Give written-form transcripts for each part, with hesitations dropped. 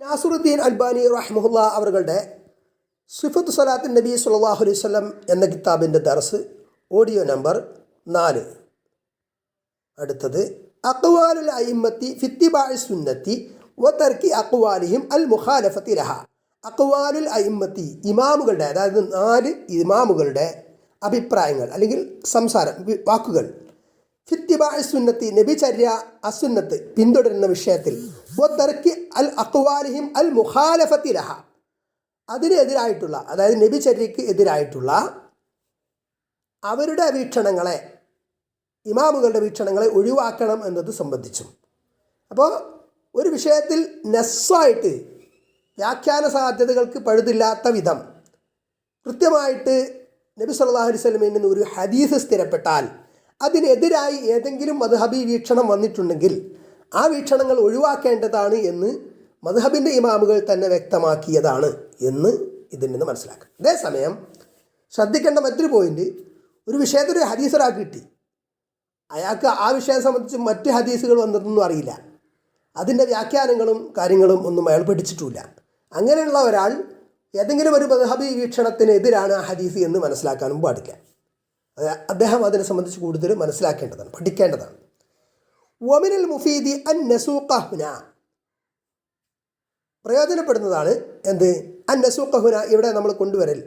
Nasiruddin Albani റഹ്മഹുല്ല അവരുടെ സിഫത്ത് സ്വലാത്തിൻ നബി സല്ലല്ലാഹു അലൈഹി വസല്ലം എന്ന കിതാബിൻ്റെ ദർസ് ഓഡിയോ നമ്പർ 4. അടുത്തത് അഖ്വാലുൽ അയിമ്മത്തി ഫിത്തിബാഇ സുന്നത്തി വതർക്കി അഖ്വാലിഹിം അൽ മുഖാലഫത്തി ലഹ. അഖ്വാലുൽ അയിമ്മത്തി, ഇമാമുകളുടെ, അതായത് 4 ഇമാമുകളുടെ അഭിപ്രായങ്ങൾ അല്ലെങ്കിൽ സംസാരം, വാക്കുകൾ. ഫിത്തിബാഇ സുന്നത്തി, നബിചര്യ അസുന്നത്ത് പിന്തുടരുന്ന വിഷയത്തിൽ. വതർക്കി അൽ അഖ്വാലിഹിം അൽ മുഖാലഫത്തി ലഹ, അതിനെതിരായിട്ടുള്ള, അതായത് നബിചര്യക്ക് എതിരായിട്ടുള്ള അവരുടെ വീക്ഷണങ്ങളെ, ഇമാമുകളുടെ വീക്ഷണങ്ങളെ ഒഴിവാക്കണം എന്നത് സംബന്ധിച്ചും. അപ്പോൾ ഒരു വിഷയത്തിൽ നസ്സായിട്ട് വ്യാഖ്യാന സാധ്യതകൾക്ക് പഴുതില്ലാത്ത വിധം കൃത്യമായിട്ട് നബി സല്ലല്ലാഹു അലൈഹി വസല്ലമയിൽ നിന്ന് ഒരു ഹദീസ് സ്ഥിരപ്പെട്ടാൽ അതിനെതിരായി ഏതെങ്കിലും മദ്ഹബി വീക്ഷണം വന്നിട്ടുണ്ടെങ്കിൽ ആ വീക്ഷണങ്ങൾ ഒഴിവാക്കേണ്ടതാണ് എന്ന് മദ്ഹബിൻ്റെ ഇമാമുകൾ തന്നെ വ്യക്തമാക്കിയതാണ് എന്ന് ഇതിൽ നിന്ന് മനസ്സിലാക്കാം. അതേസമയം ശ്രദ്ധിക്കേണ്ട മറ്റൊരു പോയിന്റ്, ഒരു വിഷയത്തിൽ ഒരു ഹദീസ് ഒരാൾക്ക് കിട്ടി, അയാൾക്ക് ആ വിഷയം സംബന്ധിച്ച് മറ്റ് ഹദീസുകൾ വന്നതൊന്നും അറിയില്ല, അതിൻ്റെ വ്യാഖ്യാനങ്ങളും കാര്യങ്ങളും ഒന്നും അയാൾ പഠിച്ചിട്ടുമില്ല. അങ്ങനെയുള്ള ഒരാൾ ഏതെങ്കിലും ഒരു മദ്ഹബി വീക്ഷണത്തിന് എതിരാണ് ആ ഹദീസ് എന്ന് മനസ്സിലാക്കാനും പാടില്ല. അദ്ദേഹം അതിനെ സംബന്ധിച്ച് കൂടുതൽ മനസ്സിലാക്കേണ്ടതാണ്, പഠിക്കേണ്ടതാണ്. വമിനൽ മുഫീദി അൻ നസൂഖഹുന, പ്രയോജനപ്പെടുന്നതാണ് എന്ത്? അൻ നസൂഖഹുന, ഇവിടെ നമ്മൾ കൊണ്ടുവരൽ.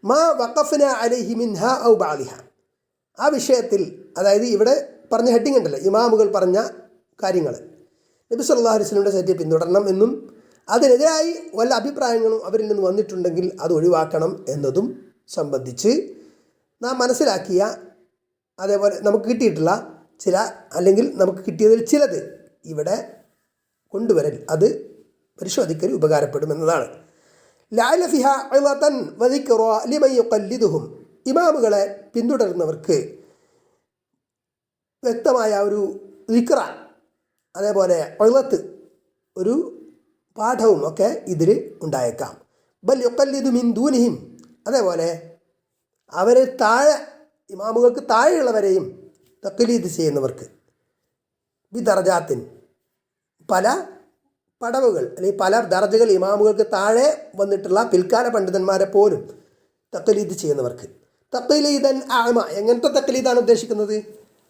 മാ വഖഫ്ന അലൈഹി മിൻഹ ഔ ബഅലിഹ, ആ വിഷയത്തിൽ, അതായത് ഇവിടെ പറഞ്ഞ ഹെഡിങ് ഉണ്ടല്ലോ, ഇമാമുകൾ പറഞ്ഞ കാര്യങ്ങൾ നബി സല്ലല്ലാഹു അലൈഹി വസല്ലമയുടെ സത്യത്തെ പിന്തുടരണം എന്നും അതിനെതിരായി വല്ല അഭിപ്രായങ്ങളും അവരിൽ നിന്ന് വന്നിട്ടുണ്ടെങ്കിൽ അത് ഒഴിവാക്കണം എന്നതും സംബന്ധിച്ച് നാം മനസ്സിലാക്കിയ, അതേപോലെ നമുക്ക് കിട്ടിയിട്ടുള്ള ചില, അല്ലെങ്കിൽ നമുക്ക് കിട്ടിയതിൽ ചിലത് ഇവിടെ കൊണ്ടുവരൽ, അത് പരിശോധിക്കൽ ഉപകാരപ്പെടുമെന്നതാണ്. ലഅല ഫിഹ ഇളതൻ വദിക്റ ലിമൻ യുഖല്ലിദുഹും, ഇമാമുകളെ പിന്തുടരുന്നവർക്ക് വ്യക്തമായ ഒരു ദിക്റ, അതേപോലെ ഇളത്ത്, ഒരു പാഠവും ഒക്കെ ഇതിൽ ഉണ്ടായേക്കാം. ബൽ യുഖല്ലിദു മിൻ ദൂനിഹിം, അതേപോലെ അവരെ താഴെ, ഇമാമുകൾക്ക് താഴെയുള്ളവരെയും തഖ്ലീദ് ചെയ്യുന്നവർക്ക് ബിദറജാത്തിൻ, പല പടവുകൾ അല്ലെങ്കിൽ പല ദർജകൾ ഇമാമുകൾക്ക് താഴെ വന്നിട്ടുള്ള പിൽക്കാല പണ്ഡിതന്മാരെ പോലും തഖ്ലീദ് ചെയ്യുന്നവർക്ക്. തഖ്ലീദൻ അഅമ, എങ്ങനത്തെ തഖ്ലീദാണ് ഉദ്ദേശിക്കുന്നത്?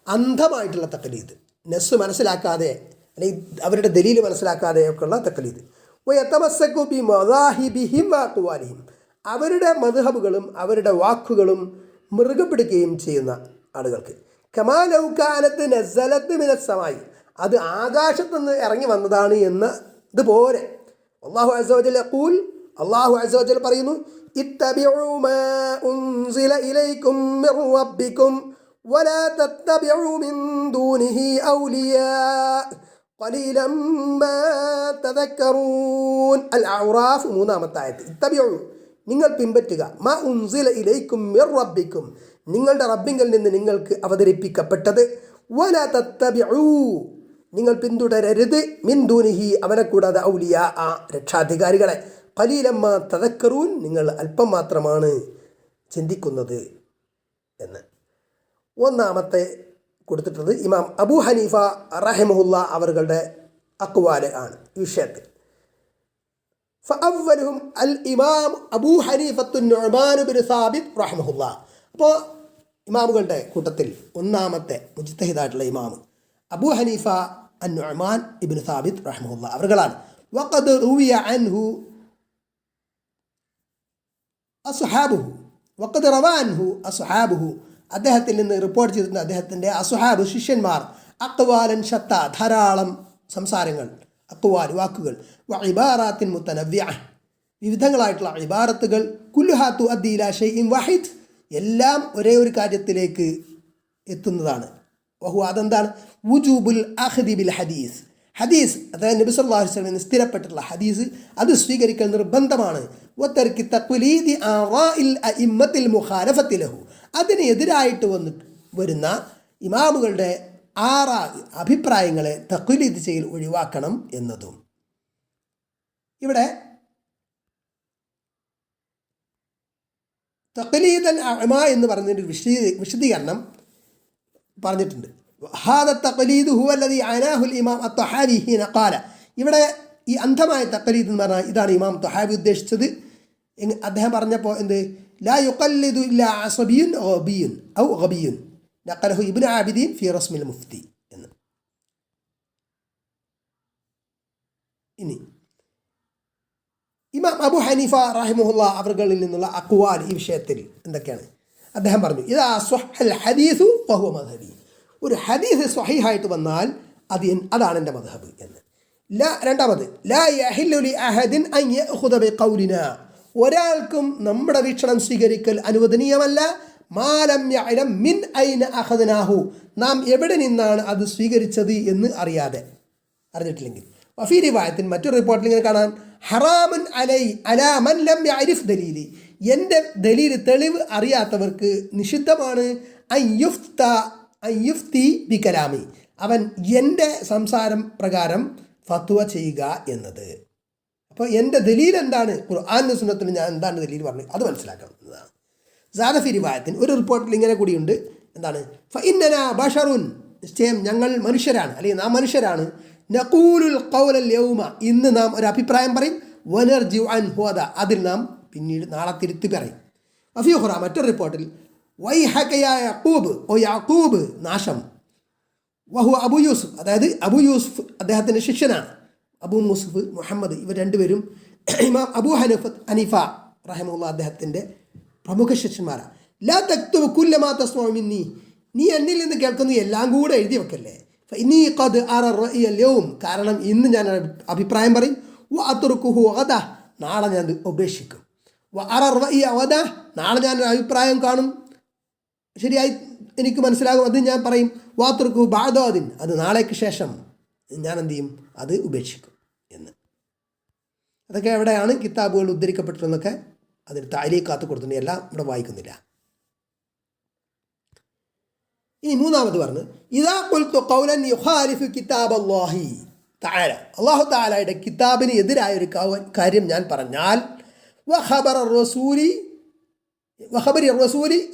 അന്ധമായിട്ടുള്ള തഖ്ലീദ്, നസ്സ് മനസ്സിലാക്കാതെ അല്ലെങ്കിൽ അവരുടെ ദലീൽ മനസ്സിലാക്കാതെയൊക്കെയുള്ള തഖ്ലീദ്. വയതമസ്സകു ബിമദാഹിബിഹിം വഅഖ്വാലിഹിം, അവരുടെ മദ്ഹബുകളും അവരുടെ വാക്കുകളും മുറുകെ പിടിക്കുകയും ചെയ്യുന്ന ആളുകൾക്ക്. കമാ ലൗ കാനത്ത് നസ്സലത്ത് മിനസ് സമായി, അത് ആകാശത്തു നിന്ന് ഇറങ്ങി വന്നതാണ് എന്നതുപോലെ. അല്ലാഹു അസ്സ വജൽ യഖൂൽ, അല്ലാഹു അസ്സ വജൽ പറയുന്നു, ഇത്തബിഉ മാ ഉൻസില ഇലൈക്കും മിർ റബ്ബിക്കും വലാ തത്തബിഉ മിൻ ദൂനിഹി ഔലിയാ ഖലീലൻ മാ തദക്കറൂൻ. അൽ അഅറാഫ് 3-ാമത്തെ ആയത്ത്. ഇത്തബിഉ, നിങ്ങൾ പിൻപറ്റുക, മാ ഉൻസില ഇലൈക്കും മിർ റബ്ബിക്കും, നിങ്ങളുടെ റബ്ബിങ്കിൽ നിന്ന് നിങ്ങൾക്ക് അവതരിപ്പിക്കപ്പെട്ടത്, വലാ തത്തബിഉ, നിങ്ങൾ പിന്തുടരരുത്, മിൻ ദൂനിഹി, അവനെ കൂടാതെ, ഔലിയാ, ആ രക്ഷാധികാരികളെ, ഖലീലൻ മാ തദക്കറൂൻ, നിങ്ങൾ അല്പം മാത്രമാണ് ചിന്തിക്കുന്നത് എന്ന്. 1-ാമത്തെ കൊടുത്തിട്ടുള്ളത് ഇമാം അബൂ ഹനീഫ റഹിമഹുല്ല അവരുടെ അഖ്വാല് ആണ് ഈ വിഷയത്തിൽ. ഫഅവ്വലുഹും അൽ ഇമാം അബൂ ഹനീഫത്തു നുഅ്മാൻ ഇബ്നു സാബിത് റഹിമഹുല്ല. അപ്പോൾ ഇമാമുകളുടെ കൂട്ടത്തിൽ 1-ാമത്തെ മുജ്തഹിദായിട്ടുള്ള ഇമാം അബൂ ഹനീഫ അൻ നുഅ്മാൻ ഇബ്നു സാബിത് റഹിമഹുല്ല അവர்களാണ്. വഖദ് റുവിയ അൻഹു അസ്ഹാബുഹു, വഖദ് റവാ അൻഹു അസ്ഹാബുഹു, അദ്ദേഹത്തിൽ നിന്ന് റിപ്പോർട്ട് ചെയ്തിട്ടുണ്ട് അദ്ദേഹത്തിൻ്റെ അസ്ഹാബ്, ശിഷ്യന്മാർ, അഖ്വാലൻ ഷത്ത, ധാരാളം സംസാരങ്ങൾ, അഖ്വാൽ, വാക്കുകൾ, വ ഇബാറാത്തിൻ മുത്തനവ്വിഅ, വിവിധങ്ങളായിട്ടുള്ള ഇബാറത്തുകൾ, കുല്ലുഹാ തുഅദ്ദി ഇലാ ഷൈഇൻ വാഹിദ്, എല്ലാം ഒരേ ഒരു കാര്യത്തിലേക്ക് എത്തുന്നതാണ്. വഹു, അതെന്താണ്? വുജൂബുൽ അഖ്ദി ബിൽ ഹദീസ്, ഹദീസ്, അതായത് നബി സല്ലല്ലാഹു അലൈഹി വസല്ലം സ്ഥിരപ്പെട്ടിട്ടുള്ള ഹദീസ്, അത് സ്വീകരിക്കൽ നിർബന്ധമാണ്. വതർക്കി തഖ്ലീദി ആറാഇൽ അഇമ്മത്തിൽ മുഖാലഫത്തി ലഹു, അതിന് എതിരായിട്ട് വരുന്ന ഇമാമുകളുടെ അഭിപ്രായങ്ങളെ തഖ്ലീദ് ചെയ്യൽ ഒഴിവാക്കണം എന്നതും. ഇവിടെ തഖ്ലീദൻ അഅമ എന്ന് പറഞ്ഞതിൻ്റെ വിശദീകരണം പറഞ്ഞിട്ടുണ്ട്. ഹാദ തഖ്ലീദു ഹുവ അല്ലദീ അനാഹുൽ ഇമാം അത്ത്വഹാവി ഹീന ഖാല, ഇവിടെ ഈ അന്ധമായ തഖലീദ് എന്ന് പറഞ്ഞാൽ ഇതാണ് ഇമാം തഹാവി ഉദ്ദേശിച്ചത്. അദ്ദേഹം പറഞ്ഞപ്പോൾ എന്ത്, ലാ യുഖല്ലിദു ഇല്ലാ അസബിയുൻ ഗബിയുൻ ഔ ഗബിയുൻ നഖലഹു ഇബ്നു ആബിദീൻ ഫി റസ്മിൽ മുഫ്തി എന്ന്. ഇനി ഇമാം അബു ഹനീഫ റഹിമഹുല്ലാ അവകളിൽ നിന്നുള്ള അഖ്വാൽ ഈ വിഷയത്തിൽ എന്തൊക്കെയാണ്? അദ്ദേഹം പറഞ്ഞു, ഇദാ സ്വഹൽ ഹദീസു ഫഹുവ മദ്ഹബി. ഒരു ഹദീസ് സ്വഹീഹായിട്ട് വന്നാൽ അതാണ് എൻ്റെ മദ്ഹബ് എന്ന്. രണ്ടാമത്, ലാ യഹില്ലു ലി അഹദിൻ അൻ യഅഖുദ ബിഖൗലിനാ. ഒരാൾക്കും നമ്മുടെ വീക്ഷണം സ്വീകരിക്കൽ അനുവദനീയമല്ല. മാലം യഅലം മിൻ ഐന അഖദ്നാഹു. നാം എവിടെ നിന്നാണ് അത് സ്വീകരിച്ചത് എന്ന് അറിഞ്ഞിട്ടില്ലെങ്കിൽ. വഫീ റിവായത്തിൻ, മറ്റൊരു റിപ്പോർട്ടിൽ ഇങ്ങനെ കാണാം, ഹറാമുൻ അലാ മൻ ലം യഅരിഫ് ദലീലി. എൻ്റെ ദലീൽ തെളിവ് അറിയാത്തവർക്ക് നിഷിദ്ധമാണ് അൻ യുഫ്തി ബി കലാമി, അവൻ എൻ്റെ സംസാരം പ്രകാരം ഫത്വ ചെയ്യുക എന്നത്. അപ്പോൾ എൻ്റെ ദലീൽ എന്താണ്, ഖുർആനും സുന്നത്തിനും ഞാൻ എന്താണ് ദലീൽ പറഞ്ഞത് അത് മനസ്സിലാക്കണം എന്നതാണ്. സാദഫി റിവായത്തിന് ഒരു റിപ്പോർട്ടിൽ ഇങ്ങനെ കൂടിയുണ്ട്, എന്താണ്, ഫഇന്നനാ ബശറുൻ, നിശ്ചയം ഞങ്ങൾ മനുഷ്യരാണ്, അല്ലെങ്കിൽ നാം മനുഷ്യരാണ്, നഖൂലുൽ ഖൗലൽ യൗമ, ഇന്ന് നാം ഒരു അഭിപ്രായം പറയും, വനർജിഉ അൻഹു, അതിൽ നാം പിന്നീട് നാളെ തിരുത്തി പറയും. വഫീ ഖുറാ, മറ്റൊരു റിപ്പോർട്ടിൽ, വൈഹക യാ യഖൂബ്, ഓ യാക്കൂബ് നാശം, വഹു അബു യൂസുഫ്, അതായത് അബു യൂസുഫ് അദ്ദേഹത്തിൻ്റെ ശിഷ്യനാണ്, അബു മുസുഫ് മുഹമ്മദ്, ഇവർ രണ്ടുപേരും ഇമാം അബു ഹനീഫ റഹിമഹുല്ലാ അദ്ദേഹത്തിൻ്റെ പ്രമുഖ ശിഷ്യന്മാരാണ്. ലാ തക്തുബ് കുല്ല മാ തസ്മഉ മിന്നി, നീ എന്നിൽ നിന്ന് കേൾക്കുന്നത് എല്ലാം കൂടെ എഴുതി വെക്കല്ലേ. ഫഇന്നീ ഖദ് അറ റഅയൽ യൗം, കാരണം ഇന്ന് ഞാൻ അഭിപ്രായം പറയും, വ അത്റുകുഹു ഗദ, നാളെ ഞാൻ ഉപേക്ഷിക്കും, വ അറ റഅയ ഗദ, നാളെ ഞാൻ അഭിപ്രായം കാണും, ശരിയായി എനിക്ക് മനസ്സിലാകും, അത് ഞാൻ പറയും, വാത്തുർക്കു ബാദോദിൻ, അത് നാളേക്ക് ശേഷം ഞാൻ എന്ത് ചെയ്യും, അത് ഉപേക്ഷിക്കും എന്ന്. അതൊക്കെ എവിടെയാണ് കിതാബുകൾ ഉദ്ധരിക്കപ്പെട്ടതെന്നൊക്കെ അതിന് താലീഖാത്ത് കൊടുത്തിട്ടുണ്ട്, എല്ലാം ഇവിടെ വായിക്കുന്നില്ല. ഇനി മൂന്നാമത് പറഞ്ഞു, ഇദാ ഖുൽതു ഖൗലൻ യുഖാലിഫു കിതാബല്ലാഹി തആല, അല്ലാഹു തആലയുടെ കിതാബിന് എതിരായ ഒരു കാര്യം ഞാൻ പറഞ്ഞാൽ, വഖബറി റസൂലി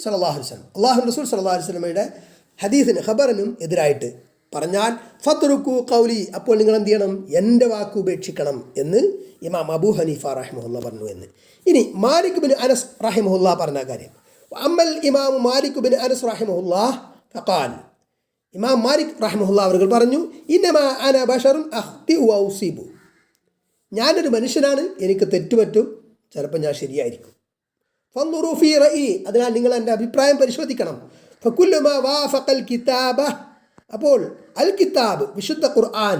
സല്ലല്ലാഹു അലൈഹി വസല്ലം, അല്ലാഹു റസൂൽ സല്ലല്ലാഹു അലൈഹി വസല്ലമയുടെ ഹദീസിന് ഖബറിനും എതിരായിട്ട് പറഞ്ഞാൽ, ഫത്റുക്കു ഖൗലി, അപ്പോൾ നിങ്ങൾ എന്ത് ചെയ്യണം, എൻ്റെ വാക്ക് ഉപേക്ഷിക്കണം എന്ന് ഇമാം അബൂ ഹനീഫ റഹിമഹുല്ലാ പറഞ്ഞു എന്ന്. ഇനി മാലിക് ബിൻ അനസ് റഹിമഹുല്ലാ പറഞ്ഞ കാര്യം, അമ്മൽ ഇമാം മാലിക് ബിൻ അനസ് റഹിമഹുല്ലാ ഫഖാൽ, ഇമാം മാലിക് റഹിമഹുല്ലാ അവർ പറഞ്ഞു, ഇന്നമാ അന ബശറുൻ അഖ്തിഉ വ ഉസീബു, ഞാനൊരു മനുഷ്യനാണ്, എനിക്ക് തെറ്റുപറ്റും, ചിലപ്പോൾ ഞാൻ ശരിയായിരിക്കും. ഫൻദുറു ഫീ റഅയി, അതിനാൽ നിങ്ങൾ എൻ്റെ അഭിപ്രായം പരിശോധിക്കണം. ഫകുല്ലു മാ വാഫഖൽ കിതാബ, അപ്പോൾ അൽ കിതാബ് വിശുദ്ധ ഖുർആൻ,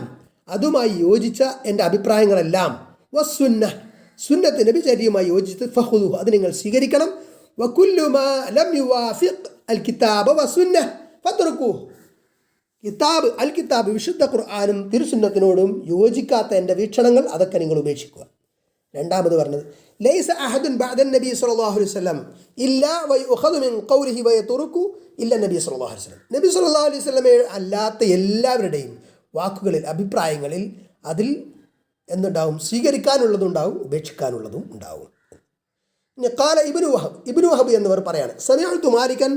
അതുമായി യോജിച്ച എൻ്റെ അഭിപ്രായങ്ങളെല്ലാം, വസ്സുന്ന, സുന്നത്ത് നബിചര്യയുമായി യോജിച്ച്, ഫഖുദു, അത് നിങ്ങൾ സ്വീകരിക്കണം. വകുല്ലു മാ ലം യുവാഫിഖ് അൽ കിതാബ വസ്സുന്ന ഫത്റുക്കു, കിതാബ് അൽ കിതാബ് വിശുദ്ധ ഖുർആനും തിരുസുന്നത്തിനോടും യോജിക്കാത്ത എൻ്റെ വീക്ഷണങ്ങൾ അതൊക്കെ നിങ്ങൾ ഉപേക്ഷിക്കുക. രണ്ടാമത് പറഞ്ഞത്, ലൈസ അഹദുൻ ബഅദൻ നബി സല്ലല്ലാഹു അലൈഹി വസല്ലം ഇല്ലാ വയുഖദു മിൻ ഖൗലിഹി വയതുറുകു ഇല്ല നബി സല്ലല്ലാഹു അലൈഹി വസല്ലം, നബി സല്ലല്ലാഹു അലൈഹി വസല്ലമയെ അല്ലാത്ത എല്ലാവരുടെയും വാക്കുകളിൽ, അഭിപ്രായങ്ങളിൽ അതിൽ എന്തുണ്ടാവും, സ്വീകരിക്കാനുള്ളതുണ്ടാവും, ഉപേക്ഷിക്കാനുള്ളതും ഉണ്ടാവും. ഇനി ഖാല ഇബ്നു വഹബ് എന്നിവർ പറയാണ്, സമിഅ്തു മാലികൻ,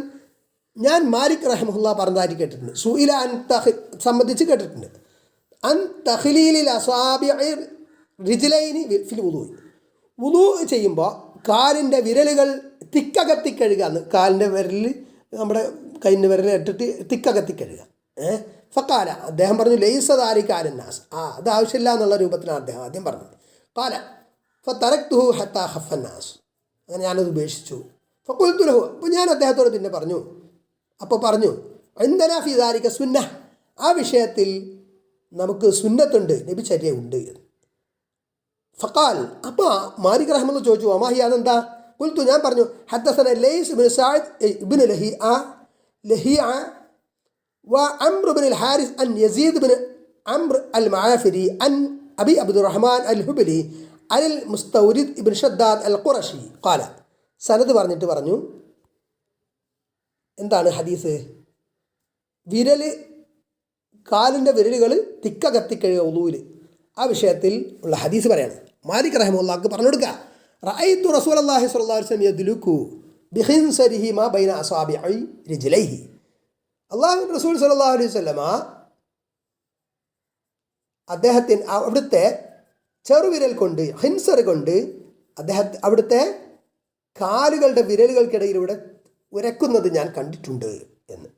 ഞാൻ മാലിക് റഹിമഹുല്ലാ പറഞ്ഞതായിട്ട് കേട്ടിട്ടുണ്ട്, സുഇല അൻ സംബന്ധിച്ച് കേട്ടിട്ടുണ്ട്, അൻ തഖ്ലീലിൽ അസാബിഇ റിജ്ലൈനി ഫിൽ വുളൂ, വുളൂ ചെയ്യുമ്പോൾ കാലിൻ്റെ വിരലുകൾ തിക്കകത്തി കഴുകുക എന്ന്, കാലിൻ്റെ വിരലിൽ നമ്മുടെ കൈൻ്റെ വിരലിൽ ഇട്ടിട്ട് തിക്കകത്തി കഴുകുക. ഫക്കാല, അദ്ദേഹം പറഞ്ഞു, ലൈസ ദാലിക അലന്നാസ്, അത് ആവശ്യമില്ല എന്നുള്ള രൂപത്തിലാണ് അദ്ദേഹം ആദ്യം പറഞ്ഞത്. കാല ഫതറക്തുഹു ഹത്താ ഖഫന്നാസ്, അങ്ങനെ ഞാനത് ഉപേക്ഷിച്ചു. ഫഖുൽതു ലഹു, അപ്പോൾ ഞാൻ അദ്ദേഹത്തോട് പിന്നെ പറഞ്ഞു, ഇൻദനാ ഫീ ദാലിക സുന്ന, ആ വിഷയത്തിൽ നമുക്ക് സുന്നത്തുണ്ട്, നബിചര്യ ഉണ്ട്. ഫഖാൽ, അപ്പോൾ മാലിക് റഹ്മത്തുള്ളാഹി ചോദിച്ചു, അമാഹി അതെന്താ? ഖുൽതു, ഞാൻ പറഞ്ഞു, ഹദ്ദസന ലൈസ് ഇബ്നു സഅദ് ഇബ്നു ലഹിഅ വ അംർ ഇബ്നു അൽ ഹാരിസ് അൻ യസീദ് ഇബ്നു അംർ അൽ മആഫിരി അൻ അബി അബ്ദുറഹ്മാൻ അൽ ഹുബലി അൽ മുസ്തൗരിദ് ഇബ്നു ഷദ്ദാദ് അൽ ഖുറശി ഖാല, സനദ് പറഞ്ഞിട്ട് പറഞ്ഞു, എന്താണ് ഹദീസ്, കാലിൻ്റെ വിരലുകൾ തിക്കകത്തി കഴിയുക ഉളൂവിൽ, ആ വിഷയത്തിൽ ഉള്ള ഹദീസ് പറയാണ്. മാലിക് റഹിമഹുല്ലാഹ്ക്ക് പറഞ്ഞു കൊടുക്കുക, റഅയ്തു റസൂലല്ലാഹി സ്വല്ലല്ലാഹു അലൈഹി വസല്ലം യദ്ലുകു ബിഖിൻസരിഹി മാ ബൈന അസാബിഇ റിജ്ലൈഹി, അല്ലാഹു റസൂൽ സ്വല്ലല്ലാഹു അലൈഹി വസല്ലമ അദ്ദേഹത്തിന് അവിടുത്തെ ചെറുവിരൽ കൊണ്ട് ഹിൻസർ കൊണ്ട് അവിടുത്തെ കാലുകളുടെ വിരലുകൾക്കിടയിലൂടെ ഉരക്കുന്നത് ഞാൻ കണ്ടിട്ടുണ്ട് എന്ന്.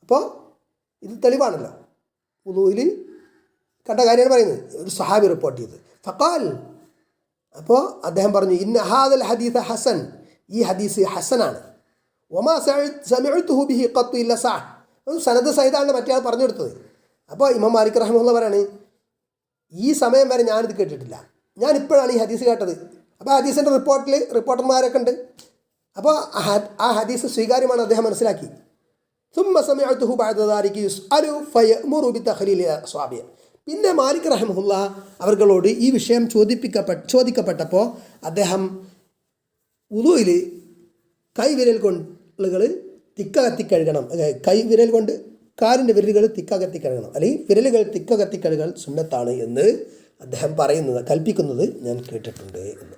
അപ്പോൾ ഇത് തെളിവാണല്ലോ, വുളൂയിൽ കണ്ട കാര്യമാണ് പറയുന്നത്. ഒരു സഹാബി റിപ്പോർട്ട് ചെയ്ത് ഫഖാൽ, അപ്പോൾ അദ്ദേഹം പറഞ്ഞു ഇന്ന ഹാദൽ ഹദീസ് ഹസൻ, ഈ ഹദീസ് ഹസനാണ്. ഒമാ സമിഅ്തുഹു ബിഹി ഖത്തു ഇല്ല സഹ, സനദ് സഹിതാണ് മറ്റേ ആൾ പറഞ്ഞു കൊടുത്തത്. അപ്പോൾ ഇമാം മാലിക് റഹിമഹുല്ലാഹ് പറയാണ് ഈ സമയം വരെ ഞാനിത് കേട്ടിട്ടില്ല, ഞാനിപ്പോഴാണ് ഈ ഹദീസ് കേട്ടത്. അപ്പോൾ ഹദീസിൻ്റെ റിപ്പോർട്ടർമാരൊക്കെ ഉണ്ട്. അപ്പോൾ ആ ഹദീസ് സ്വീകാര്യമാണ് അദ്ദേഹം മനസ്സിലാക്കി. ثم سمعته بعد ذلك يسأل فيأمر بتخليل أصابعه. പിന്നെ മാലിക് റഹിമഹുല്ലാഹ് അവർകളോട് ഈ വിഷയം ചോദിക്കപ്പെട്ടപ്പോൾ അദ്ദേഹം വുളൂയിൽ കൈവിരൽ കൊണ്ടുകൾ തിക്കകത്തി കഴുകണം, കൈവിരൽ കൊണ്ട് കാലിൻ്റെ വിരലുകൾ തിക്കകത്തി കഴുകണം, അല്ലെങ്കിൽ വിരലുകൾ തിക്കകത്തി കഴുകൽ സുന്നത്താണ് എന്ന് അദ്ദേഹം കൽപ്പിക്കുന്നത് ഞാൻ കേട്ടിട്ടുണ്ട് എന്ന്.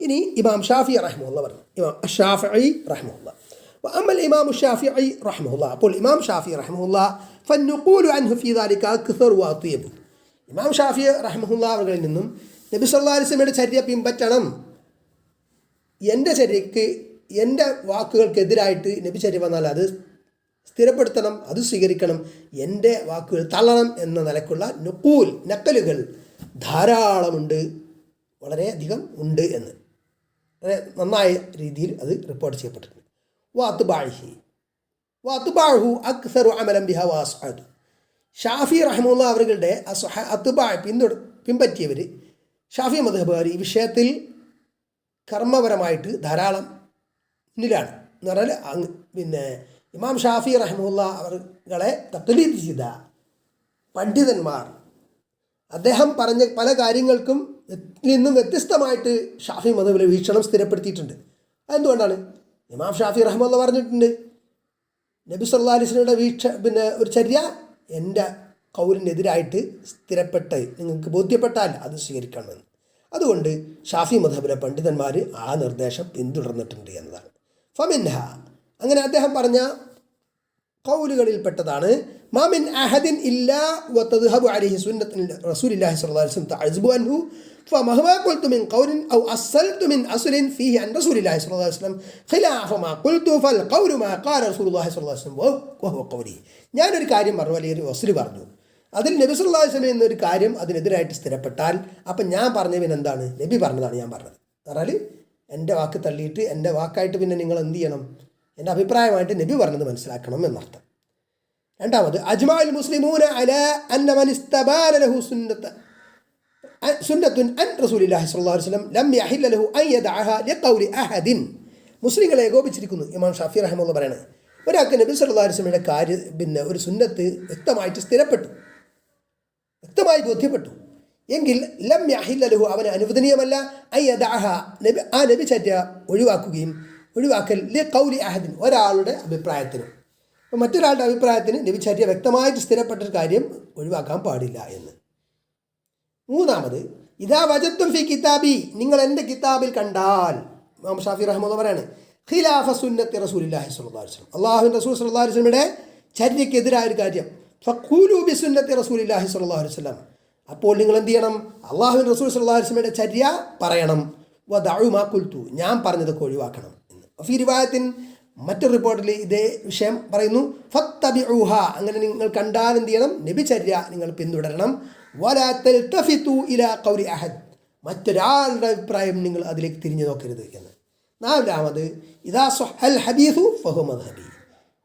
ഇനി ഇമാം ഷാഫി റഹിമഹുല്ലാഹ് പറഞ്ഞു, ഇമാം ഷാഫിഈ റഹിമഹുല്ലാഹ് وأما الإمام الشافعي رحمه الله أقول الإمام الشافعي رحمه الله فالنقول عنه في ذلك أكثر وأطيب. ഇമാം ഷാഫി റഹിമഹുല്ലാഹ് അവരിൽ നിന്നും നബി സല്ലല്ലാഹു അലൈഹി വസല്ലമയുടെ ചര്യ പിൻപറ്റണം, എൻ്റെ ചര്യക്ക് എൻ്റെ വാക്കുകൾക്കെതിരായിട്ട് നബി ചര്യ വന്നാൽ അത് സ്ഥിരപ്പെടുത്തണം, അത് സ്വീകരിക്കണം, എൻ്റെ വാക്കുകൾ തള്ളണം എന്ന നിലക്കുള്ള നക്കലുകൾ ധാരാളമുണ്ട്, വളരെയധികം ഉണ്ട് എന്ന് വളരെ നന്നായ രീതിയിൽ അത് റിപ്പോർട്ട് ചെയ്യപ്പെട്ടിട്ടുണ്ട്. വാത്തുബാഹു അക്സറു അമലം ബിഹ വാസ്അദ്. ഷാഫി റഹിമഹുല്ലാഹ് അവരുടെ പിൻപറ്റിയവർ ഷാഫി മദ്ഹബുകാർ ഈ വിഷയത്തിൽ കർമ്മപരമായിട്ട് ധാരാളം മുന്നിലാണ് എന്ന് പറഞ്ഞാൽ പിന്നെ ഇമാം ഷാഫി റഹിമഹുല്ലാഹ് അവരുടെ തഖ്ലീദ് ചെയ്ത പണ്ഡിതന്മാർ അദ്ദേഹം പറഞ്ഞ പല കാര്യങ്ങൾക്കും നിന്നും വ്യത്യസ്തമായിട്ട് ഷാഫി മദ്ഹബിലെ വീക്ഷണം സ്ഥിരപ്പെടുത്തിയിട്ടുണ്ട്. അതെന്തുകൊണ്ടാണ്? ഇമാം ഷാഫി റഹിമഹുല്ലാഹ് പറഞ്ഞിട്ടുണ്ട് നബി സല്ലല്ലാഹു അലൈഹി വസല്ലമയുടെ ഒരു ചര്യ എൻ്റെ ഖൗലിനെതിരായിട്ട് സ്ഥിരപ്പെട്ട് നിങ്ങൾക്ക് ബോധ്യപ്പെട്ടാൽ അത് സ്വീകരിക്കണമെന്ന്. അതുകൊണ്ട് ഷാഫി മദ്ഹബിലെ പണ്ഡിതന്മാർ ആ നിർദ്ദേശം പിന്തുടർന്നിട്ടുണ്ട് എന്നതാണ്. ഫമിൻഹ, അങ്ങനെ അദ്ദേഹം പറഞ്ഞ ഖൗലുകളിൽപ്പെട്ടതാണ് മാമിൻ അഹദിൻ ഇല്ലാ വതദ്ഹബു അലൈഹി സുന്നത്തു റസൂലില്ലാഹി സ്വല്ലല്ലാഹു അലൈഹി വസല്ലം തഅസ്ബു അൻഹു فمهما قلت من قول أو أصلت من أصل فيه عن رسول الله صلى الله عليه وسلم خلاف ما قلت فالقول ما قال رسول الله صلى الله عليه وسلم وهو قولي. ഞാനൊരു കാര്യം പറഞ്ഞു, അല്ലെങ്കിൽ ഒരു വസ്തു പറഞ്ഞു, അതിൽ നബി സല്ലല്ലാഹു അലൈഹി വസല്ലം എന്നൊരു കാര്യം അതിനെതിരായിട്ട് സ്ഥിരപ്പെട്ടാൽ അപ്പം ഞാൻ പറഞ്ഞ പിന്നെ എന്താണ്? നബി പറഞ്ഞതാണ് ഞാൻ പറഞ്ഞത്. പറഞ്ഞാൽ എൻ്റെ വാക്ക് തള്ളിയിട്ട് എൻ്റെ വാക്കായിട്ട് പിന്നെ നിങ്ങൾ എന്ത് ചെയ്യണം? എൻ്റെ അഭിപ്രായമായിട്ട് നബി പറഞ്ഞത് മനസ്സിലാക്കണം എന്നർത്ഥം. രണ്ടാമത് അജ്മഅൽ മുസ്ലിമൂന അലാ അന്ന മൻ ഇസ്തബാന ലഹു സുന്നത്തുൻ അൻ റസൂലില്ലാഹി സ്വല്ലല്ലാഹു അലൈഹി വസല്ലം ലം യഹില്ല ലഹു അൻ യദഅഹ ലിഖൗലി അഹദിൻ. മുസ്ലിങ്ങളെ ഏകോപിച്ചിരിക്കുന്നു. ഇമാം ഷാഫി റഹിമഹുല്ലാഹ് പറയാണ്, ഒരാൾക്ക് നബി സല്ലല്ലാഹു അലൈഹി വസല്ലമയുടെ ഒരു സുന്നത്ത് വ്യക്തമായിട്ട് സ്ഥിരപ്പെട്ടു, വ്യക്തമായി ബോധ്യപ്പെട്ടു എങ്കിൽ ലം യഹില്ല ലഹു, അവന് അനുവദനീയമല്ല അൻ യദഅഹ, ആ നബി ചര്യ ഒഴിവാക്കൽ ലിഖൗലി അഹദിൻ, ഒരാളുടെ അഭിപ്രായത്തിന്. അപ്പോൾ മറ്റൊരാളുടെ അഭിപ്രായത്തിന് നബി ചര്യ വ്യക്തമായിട്ട് സ്ഥിരപ്പെട്ടൊരു കാര്യം ഒഴിവാക്കാൻ പാടില്ല എന്ന്. മൂന്നാമത് ഇദാ വജത്തും ഫി കിതാബി, നിങ്ങൾ എൻ്റെ കിതാബിൽ കണ്ടാൽ, ഇമാം ഷാഫി റഹിമഹുല്ലാഹ് പറയാണ്, ഖിലാഫ സുന്നത്തി റസൂലില്ലാഹി സ്വല്ലല്ലാഹു അലൈഹി വസല്ലം, അല്ലാഹുവിൻ്റെ റസൂൽ സ്വല്ലല്ലാഹു അലൈഹി വസല്ലമയുടെ ചര്യക്കെതിരായ ഒരു കാര്യം, ഫഖൂലു ബി സുന്നത്തി റസൂലില്ലാഹി സ്വല്ലല്ലാഹു അലൈഹി വസല്ലം, അപ്പോൾ നിങ്ങൾ എന്ത് ചെയ്യണം? അല്ലാഹുവിൻ്റെ റസൂൽ സ്വല്ലല്ലാഹു അലൈഹി വസല്ലമയുടെ ചര്യ പറയണം. വദഉ മാ ഖുൽതു, ഞാൻ പറഞ്ഞതൊക്കെ ഒഴിവാക്കണം എന്ന്. ഫീ റിവായത്തിൻ, മറ്റൊരു റിപ്പോർട്ടിൽ ഇതേ വിഷയം പറയുന്നു, ഫത്തബിഉഹ, അങ്ങനെ നിങ്ങൾ കണ്ടാൽ എന്ത് ചെയ്യണം? നബി ചര്യ നിങ്ങൾ പിന്തുടരണം. വലാ തൽതഫിതു ഇലാ ഖൗലി അഹദ്, മറ്റൊരാളുടെ അഭിപ്രായം നിങ്ങൾ അതിലേക്ക് തിരിഞ്ഞു നോക്കരുത് എന്ന്. നാലാമത് ഇദാ സ്വഹൽ ഹദീസു ഫഹു മദ്ഹബി,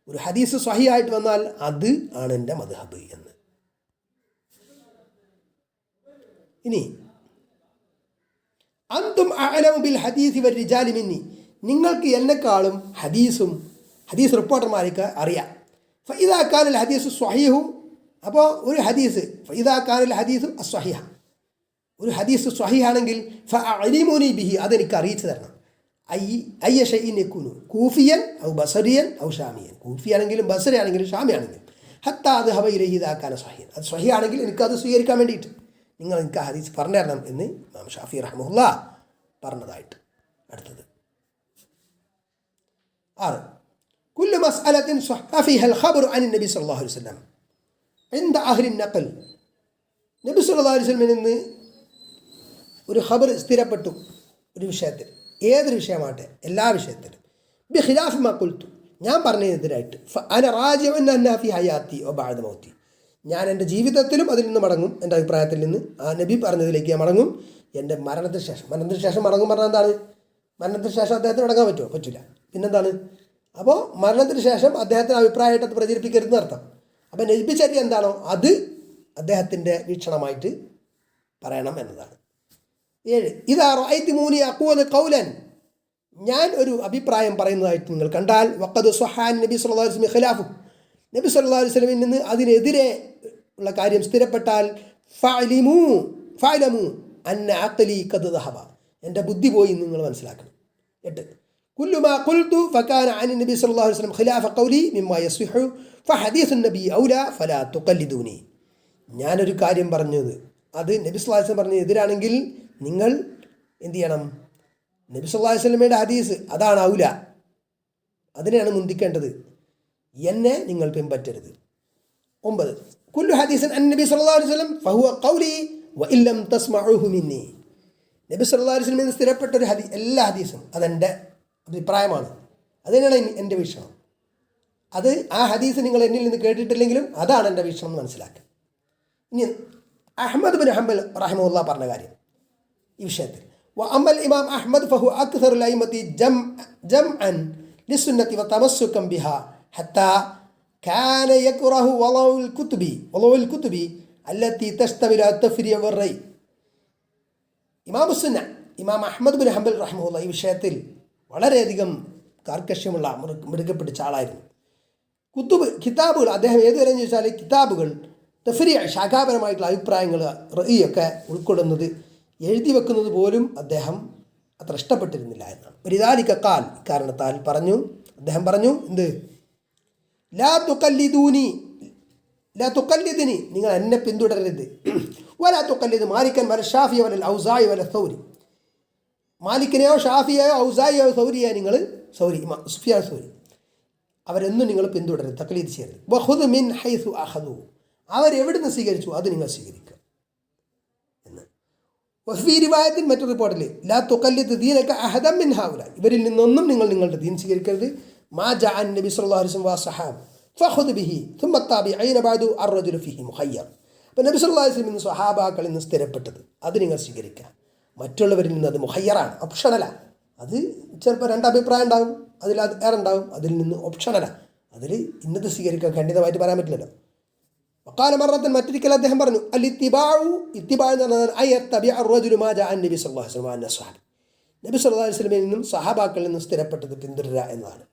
ഒരു ഹദീസ് സ്വഹിയായിട്ട് വന്നാൽ അത് ആണ് എൻ്റെ മദ്ഹബ് എന്ന്. ഇനി അന്തും അഅലമു ബിൽ ഹദീസി വർ-റിജാലി മിന്നി, നിങ്ങൾക്ക് എന്നെക്കാളും ഹദീസ് റിപ്പോർട്ടർമാർക്ക് അറിയാം. ഫഇദാ കാനൽ ഹദീസു സ്വഹീഹു, അപ്പോൾ ഒരു ഹദീസ് ഫഇദാ കാനൽ ഹദീസു അസ്വഹീഹ, ഒരു ഹദീസ് സ്വഹീഹാണെങ്കിൽ ഫഅലിമുനി ബിഹി, അതെനിക്ക് അറിയിച്ചു തരണം. അയ്യ ഷൈഇൻ യകൂനു കൂഫിയൻ ഔ ബസറിയൻ ഔ ഷാമിയൻ, കൂഫിയാണെങ്കിലും ബസറിയാണെങ്കിലും ഷാമിയാണെങ്കിലും, ഹത്താ അദ്ഹബ ഇലൈഹി ഇദാ കാന സ്വഹീഹൻ, അത് സ്വഹീഹാണെങ്കിൽ എനിക്കത് സ്വീകരിക്കാൻ വേണ്ടിയിട്ട് നിങ്ങൾ എനിക്ക് ആ ഹദീസ് പറഞ്ഞു തരണം എന്ന് ഇമാം ഷാഫി റഹിമഹുല്ലാഹ് പറഞ്ഞതായിട്ട്. അടുത്തത് 6 കുല്ലു മസ്അലത്തിൻ സ്വഹഹ ഫീഹൽ ഖബറു അൻ നബി സല്ലല്ലാഹു അലൈഹി വസല്ലം ഇൻദ അഹ്ലി നഖൽ, നബി സല്ലല്ലാഹു അലൈഹി വസല്ലമയിൽ നിന്ന് ഒരു ഖബർ സ്ഥിരപ്പെട്ടു ഒരു വിഷയത്തിൽ, ഏതൊരു വിഷയമാകട്ടെ, എല്ലാ വിഷയത്തിലും ബി ഖിലാഫ് മാ ഖുൽതു, ഞാൻ പറഞ്ഞതിനെതിരായിട്ട്, അന റാജിഉൻ അന്നാ ഫി ഹയാത്തി വ ബഅദ മൗതി, ഞാൻ എൻ്റെ ജീവിതത്തിലും അതിൽ നിന്ന് മടങ്ങും, എൻ്റെ അഭിപ്രായത്തിൽ നിന്ന് ആ നബി പറഞ്ഞതിലേക്ക് ഞാൻ മടങ്ങും, എൻ്റെ മരണത്തിന് ശേഷം മടങ്ങും പറഞ്ഞാൽ എന്താണ്? മരണത്തിന് ശേഷം അദ്ദേഹത്തിന് മടങ്ങാൻ പറ്റുമോ? പറ്റില്ല. പിന്നെന്താണ്? അപ്പോൾ മരണത്തിന് ശേഷം അദ്ദേഹത്തിൻ്റെ അഭിപ്രായമായിട്ട് അത് പ്രചരിപ്പിക്കരുതെന്ന് അർത്ഥം. അപ്പോൾ നബി ചര്യ എന്താണോ അത് അദ്ദേഹത്തിൻ്റെ വീക്ഷണമായിട്ട് പറയണം എന്നതാണ്. 7 ഇതാ റഅയ്തു മൂനി അഖൂലു ഖൗലൻ, ഞാൻ ഒരു അഭിപ്രായം പറയുന്നതായിട്ട് നിങ്ങൾ കണ്ടാൽ, വഖദ് സ്വഹാൻ നബി സല്ലല്ലാഹു അലൈഹി വസല്ലം ഖിലാഫു, നബി സല്ലല്ലാഹു അലൈഹി വസല്ലമിൽ നിന്ന് അതിനെതിരെ ഉള്ള കാര്യം സ്ഥിരപ്പെട്ടാൽ, ഫഅലമു അന്ന അഖ്ലി ഖദ് ദഹബ, എൻ്റെ ബുദ്ധി പോയി നിങ്ങൾ മനസ്സിലാക്കണം. 8 കുല്ലു മാ ഖുൽതു ഫകാന അൻ നബി സല്ലല്ലാഹു അലൈഹി വസല്ലം ഖിലാഫ ഖൗലി മിമ്മാ യസ്ഹു ഫഹദീസുൻ നബി ഔലാ ഫലാ തുഖല്ലിദൂനി, ഞാനൊരു കാര്യം പറഞ്ഞത് അത് നബി സല്ലല്ലാഹു അലൈഹി വസല്ലം പറഞ്ഞതിന് എതിരാണെങ്കിൽ നിങ്ങൾ എന്ത് ചെയ്യണം? നബി സല്ലല്ലാഹു അലൈഹി വസല്ലമയുടെ ഹദീസ് അതാണ് ഔല, അതിനെയാണ് മുന്തിക്കേണ്ടത്, എന്നെ നിങ്ങൾ പിൻപറ്റരുത്. 9 കുല്ലു ഹദീസൻ അൻ നബി സല്ലല്ലാഹു അലൈഹി വസല്ലം ഫഹുവ ഖൗലി വ ഇല്ലം തസ്മഉഹു മിന്നി, നബി സല്ലല്ലാഹു അലൈഹി വസല്ലം സ്ഥിരപ്പെട്ട ഒരു എല്ലാ ഹദീസും അതെൻ്റെ അഭിപ്രായമാണ്, അതിനാണ് എൻ്റെ വീക്ഷണം. അത് ആ ഹദീസ് നിങ്ങൾ എന്നിൽ നിന്ന് കേട്ടിട്ടില്ലെങ്കിലും അതാണ് എൻ്റെ വീക്ഷണം എന്ന് മനസ്സിലാക്കുക. ഇനി അഹ്മദ് ബിൻ ഹംബൽ റഹിമഹുല്ലാഹ് പറഞ്ഞ കാര്യം ഈ വിഷയത്തിൽ, وأما الإمام أحمد فهو أكثر الأئمة جمعا للسنة وتمسكا بها حتى كان يكره وضع الكتب التي تشتمل على التفريع والرأي. ഇമാം അഹ്മദ് ബിൻ ഹംബൽ റഹിമഹുല്ലാഹ് ഈ വിഷയത്തിൽ വളരെയധികം കാർക്കശ്യമുള്ള മൃഗപ്പിടിച്ച ആളായിരുന്നു. കിതാബുകൾ അദ്ദേഹം ഏതുവരെ ചോദിച്ചാൽ കിതാബുകൾ തഫ്രീ ശാഖാപരമായിട്ടുള്ള അഭിപ്രായങ്ങൾ റഈയൊക്കെ ഉൾക്കൊള്ളുന്നത് എഴുതി വെക്കുന്നത് പോലും അദ്ദേഹം അത്ര ഇഷ്ടപ്പെട്ടിരുന്നില്ല എന്നാണ്. ഒരിതാലിക ഖാൽ, കാരണത്താൽ അദ്ദേഹം പറഞ്ഞു എന്ത്? ലാ തുഖല്ലിദിനി, നിങ്ങൾ എന്നെ പിന്തുടരരുത്. വലാ തുഖല്ലിദ് മാലിക്കൻ വല ഷാഫിയ വല ഔസാഇ വല സൗരി, മാലിക്കിനെയോ ഷാഫിയെയോ ഔസായിയോ സൗരിയെയോ നിങ്ങൾ സുഫിയാൻ സൗരി അവരെന്നും നിങ്ങൾ പിന്തുടരുത്, തഖ്ലീദ് ചെയ്യരുത്. വഖുദ് മിൻ ഹൈസു അഖദു, അവരെവിടുന്ന് സ്വീകരിച്ചു അത് നിങ്ങൾ സ്വീകരിക്കുക എന്ന്. വഫീ റിവായത്തിൻ, മറ്റൊരു റിപ്പോർട്ടിൽ, ലാ തുഖല്ലിദ് ദീനക അഹദൻ മിൻ ഹൗല, ഇവരിൽ നിന്നൊന്നും നിങ്ങൾ നിങ്ങളുടെ ദീൻ സ്വീകരിക്കരുത്. മാ ജഅ നബി സല്ലല്ലാഹു അലൈഹി വസല്ലം വസഹാബ ഫഖുദ് ബിഹി സുമ്മ താബിഈന ബഅദു അർറജുലു ഫീഹി മുഖയ്യർ. അപ്പോൾ നബി സല്ലല്ലാഹു അലൈഹി വസല്ലം സ്വഹാബാക്കളിൽ നിന്ന് സ്ഥിരപ്പെട്ടത് അത് നിങ്ങൾ സ്വീകരിക്കുക, മറ്റുള്ളവരിൽ നിന്ന് അത് മുഖയ്യറാണ്, ഓപ്ഷണലാണ്. അത് ചിലപ്പോൾ രണ്ടഭിപ്രായം ഉണ്ടാകും, അതിൽ അത് ഏറെ ഉണ്ടാകും, അതിൽ നിന്ന് ഓപ്ഷണലാണ്, അതിൽ ഇന്നത് സ്വീകരിക്കാൻ ഖണ്ഡിതമായിട്ട് പറയാൻ പറ്റില്ലല്ലോ. വഖാല മറത്തൻ, മറ്റൊരിക്കൽ അദ്ദേഹം പറഞ്ഞു, അൽ ഇത്തിബാഉ എന്ന് പറഞ്ഞാൽ അയ്യത്തബിഅ അർറജുലു മാ ജഅ നബി സല്ലല്ലാഹു അലൈഹി വസല്ലം അൻ നബി സല്ലല്ലാഹു അലൈഹി വസല്ലമയിൽ നിന്നും സഹാബാക്കളിൽ നിന്നും സ്ഥിരപ്പെട്ടത് പിന്തുടരുക എന്നതാണ്.